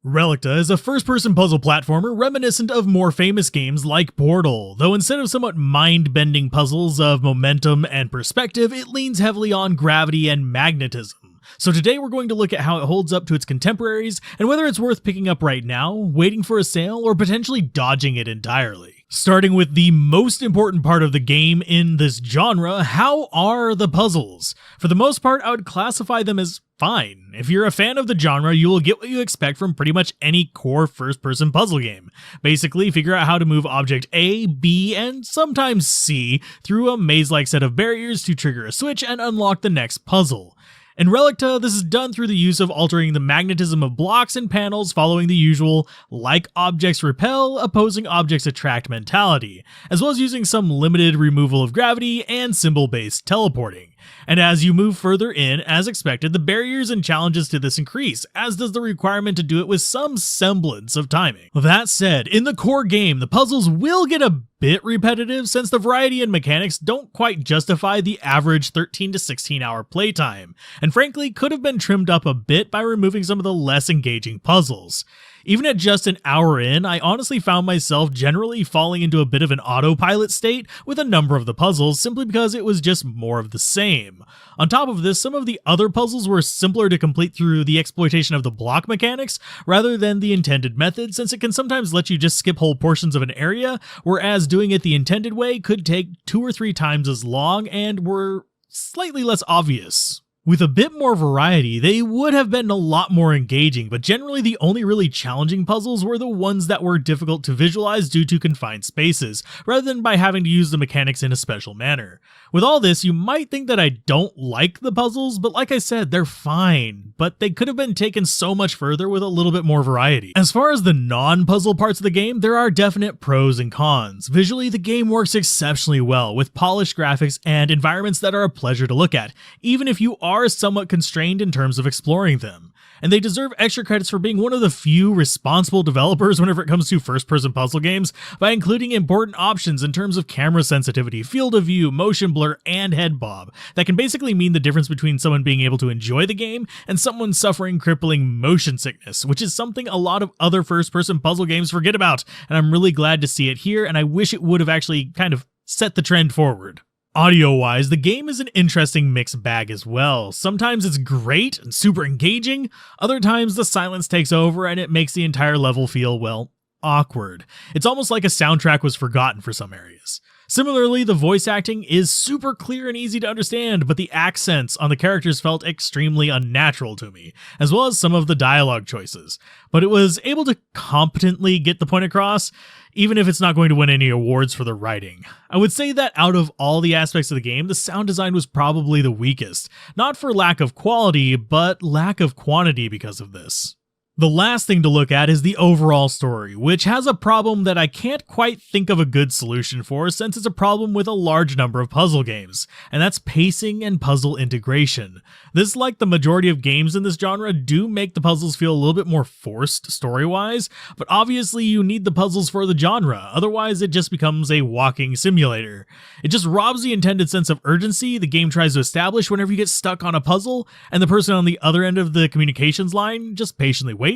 Relicta is a first-person puzzle platformer reminiscent of more famous games like Portal, though instead of somewhat mind-bending puzzles of momentum and perspective, it leans heavily on gravity and magnetism. So today we're going to look at how it holds up to its contemporaries and whether it's worth picking up right now, waiting for a sale, or potentially dodging it entirely. Starting with the most important part of the game in this genre, how are the puzzles? For the most part, I would classify them as fine. If you're a fan of the genre, you will get what you expect from pretty much any core first-person puzzle game. Basically, figure out how to move object A, B, and sometimes C through a maze-like set of barriers to trigger a switch and unlock the next puzzle. In Relicta, this is done through the use of altering the magnetism of blocks and panels following the usual like objects repel, opposing objects attract mentality, as well as using some limited removal of gravity and symbol-based teleporting. And as you move further in, as expected, the barriers and challenges to this increase, as does the requirement to do it with some semblance of timing. That said, in the core game, the puzzles will get a bit repetitive since the variety and mechanics don't quite justify the average 13 to 16 hour playtime, and frankly could have been trimmed up a bit by removing some of the less engaging puzzles. Even at just an hour in, I honestly found myself generally falling into a bit of an autopilot state with a number of the puzzles simply because it was just more of the same. On top of this, some of the other puzzles were simpler to complete through the exploitation of the block mechanics rather than the intended method, since it can sometimes let you just skip whole portions of an area, whereas doing it the intended way could take 2 or 3 times as long and were slightly less obvious. With a bit more variety, they would have been a lot more engaging, but generally the only really challenging puzzles were the ones that were difficult to visualize due to confined spaces, rather than by having to use the mechanics in a special manner. With all this, you might think that I don't like the puzzles, but like I said, they're fine, but they could have been taken so much further with a little bit more variety. As far as the non-puzzle parts of the game, there are definite pros and cons. Visually, the game works exceptionally well, with polished graphics and environments that are a pleasure to look at, even if you are somewhat constrained in terms of exploring them. And they deserve extra credits for being one of the few responsible developers whenever it comes to first-person puzzle games by including important options in terms of camera sensitivity, field of view, motion blur, and head bob that can basically mean the difference between someone being able to enjoy the game and someone suffering crippling motion sickness, which is something a lot of other first-person puzzle games forget about, and I'm really glad to see it here, and I wish it would have actually kind of set the trend forward. Audio-wise, the game is an interesting mixed bag as well. Sometimes it's great and super engaging, other times the silence takes over and it makes the entire level feel, well, awkward. It's almost like a soundtrack was forgotten for some areas. Similarly, the voice acting is super clear and easy to understand, but the accents on the characters felt extremely unnatural to me, as well as some of the dialogue choices. But it was able to competently get the point across, even if it's not going to win any awards for the writing. I would say that out of all the aspects of the game, the sound design was probably the weakest, not for lack of quality, but lack of quantity because of this. The last thing to look at is the overall story, which has a problem that I can't quite think of a good solution for since it's a problem with a large number of puzzle games, and that's pacing and puzzle integration. This, like the majority of games in this genre, do make the puzzles feel a little bit more forced story-wise, but obviously you need the puzzles for the genre, otherwise it just becomes a walking simulator. It just robs the intended sense of urgency the game tries to establish whenever you get stuck on a puzzle, and the person on the other end of the communications line just patiently waits,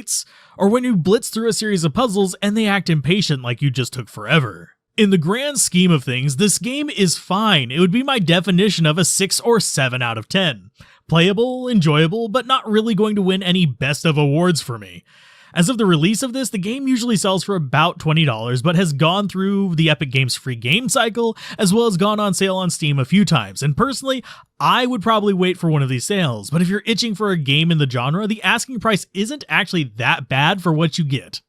or when you blitz through a series of puzzles and they act impatient like you just took forever. In the grand scheme of things, this game is fine. It would be my definition of a 6 or 7 out of 10. Playable, enjoyable, but not really going to win any best of awards for me. As of the release of this, the game usually sells for about $20, but has gone through the Epic Games free game cycle, as well as gone on sale on Steam a few times, and personally, I would probably wait for one of these sales, but if you're itching for a game in the genre, the asking price isn't actually that bad for what you get.